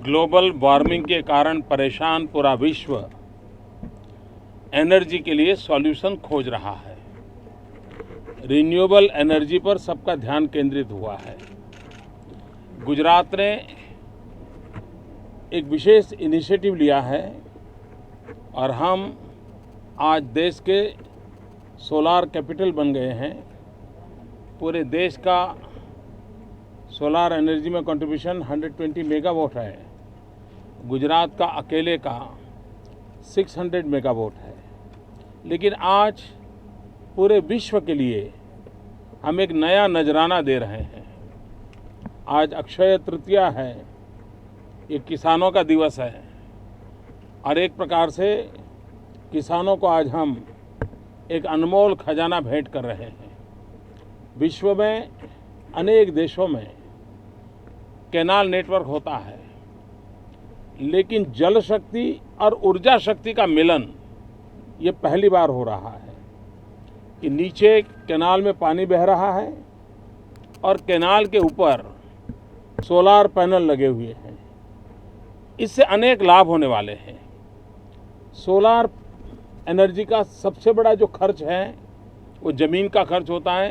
Global warming के कारण परेशान पूरा विश्व एनर्जी के लिए सॉल्यूशन खोज रहा है। रिन्यूएबल एनर्जी पर सबका ध्यान केंद्रित हुआ है। गुजरात ने एक विशेष इनिशिएटिव लिया है और हम आज देश के सोलार कैपिटल बन गए हैं। पूरे देश का सोलार एनर्जी में कंट्रीब्यूशन 120 मेगावाट है। गुजरात का अकेले का 600 मेगावाट है। लेकिन आज पूरे विश्व के लिए हम एक नया नजराना दे रहे हैं। आज अक्षय तृतीया है, ये किसानों का दिवस है और एक प्रकार से किसानों को आज हम एक अनमोल खजाना भेंट कर रहे हैं। विश्व में अनेक देशों में कैनाल नेटवर्क होता है, लेकिन जल शक्ति और ऊर्जा शक्ति का मिलन ये पहली बार हो रहा है कि नीचे कैनाल में पानी बह रहा है और कैनाल के ऊपर सोलार पैनल लगे हुए हैं। इससे अनेक लाभ होने वाले हैं। सोलार एनर्जी का सबसे बड़ा जो खर्च है वो ज़मीन का खर्च होता है,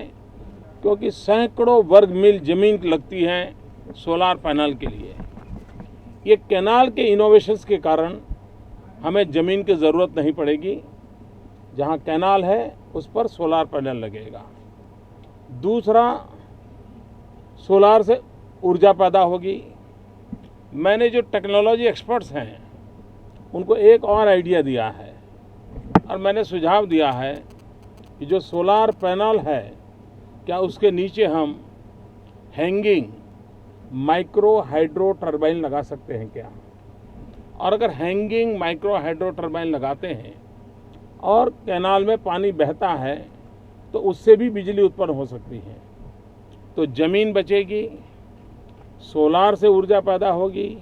क्योंकि सैकड़ों वर्ग मील ज़मीन लगती है सोलार पैनल के लिए। ये कैनाल के इनोवेशंस के कारण हमें ज़मीन की ज़रूरत नहीं पड़ेगी। जहाँ कैनाल है उस पर सोलार पैनल लगेगा। दूसरा, सोलार से ऊर्जा पैदा होगी। मैंने जो टेक्नोलॉजी एक्सपर्ट्स हैं उनको एक और आइडिया दिया है और मैंने सुझाव दिया है कि जो सोलार पैनल है, क्या उसके नीचे हम हैंगिंग माइक्रो हाइड्रो टर्बाइन लगा सकते हैं क्या? और अगर हैंगिंग माइक्रो हाइड्रो टर्बाइन लगाते हैं और कैनाल में पानी बहता है तो उससे भी बिजली उत्पन्न हो सकती है। तो ज़मीन बचेगी, सोलार से ऊर्जा पैदा होगी,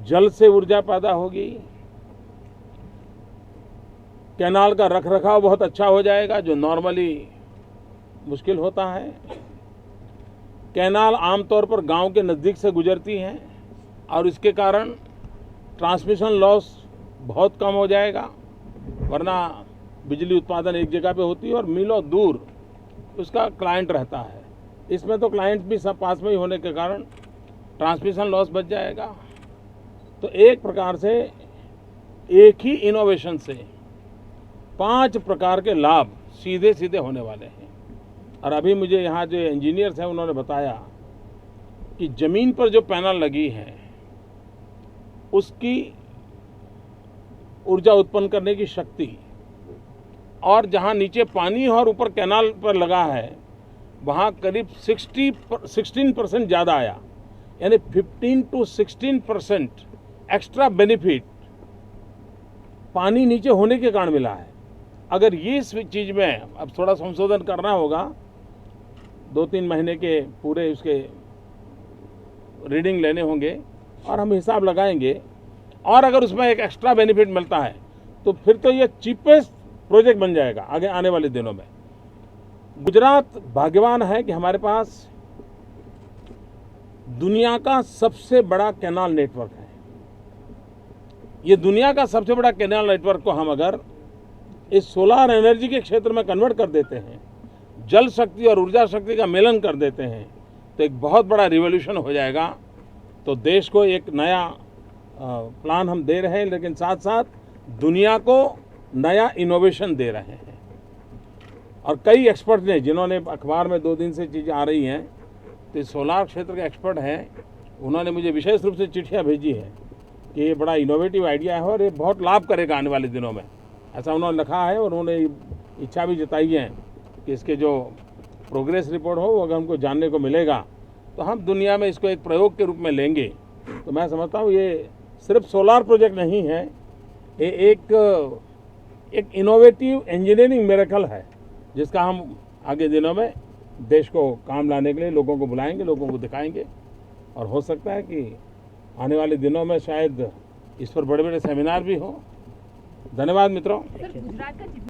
जल से ऊर्जा पैदा होगी, कैनाल का रखरखाव बहुत अच्छा हो जाएगा जो नॉर्मली मुश्किल होता है। कैनाल आमतौर पर गांव के नज़दीक से गुजरती हैं और इसके कारण ट्रांसमिशन लॉस बहुत कम हो जाएगा, वरना बिजली उत्पादन एक जगह पे होती है और मीलों दूर उसका क्लाइंट रहता है। इसमें तो क्लाइंट भी सब पास में ही होने के कारण ट्रांसमिशन लॉस बच जाएगा। तो एक प्रकार से एक ही इनोवेशन से 5 प्रकार के लाभ सीधे सीधे होने वाले हैं। और अभी मुझे यहाँ जो इंजीनियर्स हैं उन्होंने बताया कि ज़मीन पर जो पैनल लगी है उसकी ऊर्जा उत्पन्न करने की शक्ति, और जहाँ नीचे पानी और ऊपर कैनाल पर लगा है वहाँ करीब 16% ज़्यादा आया, यानी 15 to 16% एक्स्ट्रा बेनिफिट पानी नीचे होने के कारण मिला है। अगर ये इस चीज़ में अब थोड़ा संशोधन करना होगा, 2-3 महीने के पूरे उसके रीडिंग लेने होंगे और हम हिसाब लगाएंगे, और अगर उसमें एक एक्स्ट्रा बेनिफिट मिलता है तो फिर तो ये चीपेस्ट प्रोजेक्ट बन जाएगा आगे आने वाले दिनों में। गुजरात भाग्यवान है कि हमारे पास दुनिया का सबसे बड़ा कैनाल नेटवर्क है। ये दुनिया का सबसे बड़ा कैनाल नेटवर्क को हम अगर इस सोलार एनर्जी के क्षेत्र में कन्वर्ट कर देते हैं, जल शक्ति और ऊर्जा शक्ति का मिलन कर देते हैं, तो एक बहुत बड़ा रिवॉल्यूशन हो जाएगा। तो देश को एक नया प्लान हम दे रहे हैं, लेकिन साथ साथ दुनिया को नया इनोवेशन दे रहे हैं। और कई एक्सपर्ट ने, जिन्होंने अखबार में 2 दिन से चीज़ें आ रही हैं, तो सोलार क्षेत्र के एक्सपर्ट हैं, उन्होंने मुझे विशेष रूप से चिट्ठियाँ भेजी हैं कि ये बड़ा इनोवेटिव आइडिया है और ये बहुत लाभ करेगा आने वाले दिनों में, ऐसा उन्होंने लिखा है। और उन्होंने इच्छा भी जताई है कि इसके जो प्रोग्रेस रिपोर्ट हो वो अगर हमको जानने को मिलेगा तो हम दुनिया में इसको एक प्रयोग के रूप में लेंगे। तो मैं समझता हूँ ये सिर्फ सोलार प्रोजेक्ट नहीं है, ये एक इनोवेटिव इंजीनियरिंग मिरेकल है जिसका हम आगे दिनों में देश को काम लाने के लिए लोगों को बुलाएंगे, लोगों को दिखाएंगे। और हो सकता है कि आने वाले दिनों में शायद इस पर बड़े बड़े सेमिनार भी हो। धन्यवाद मित्रों।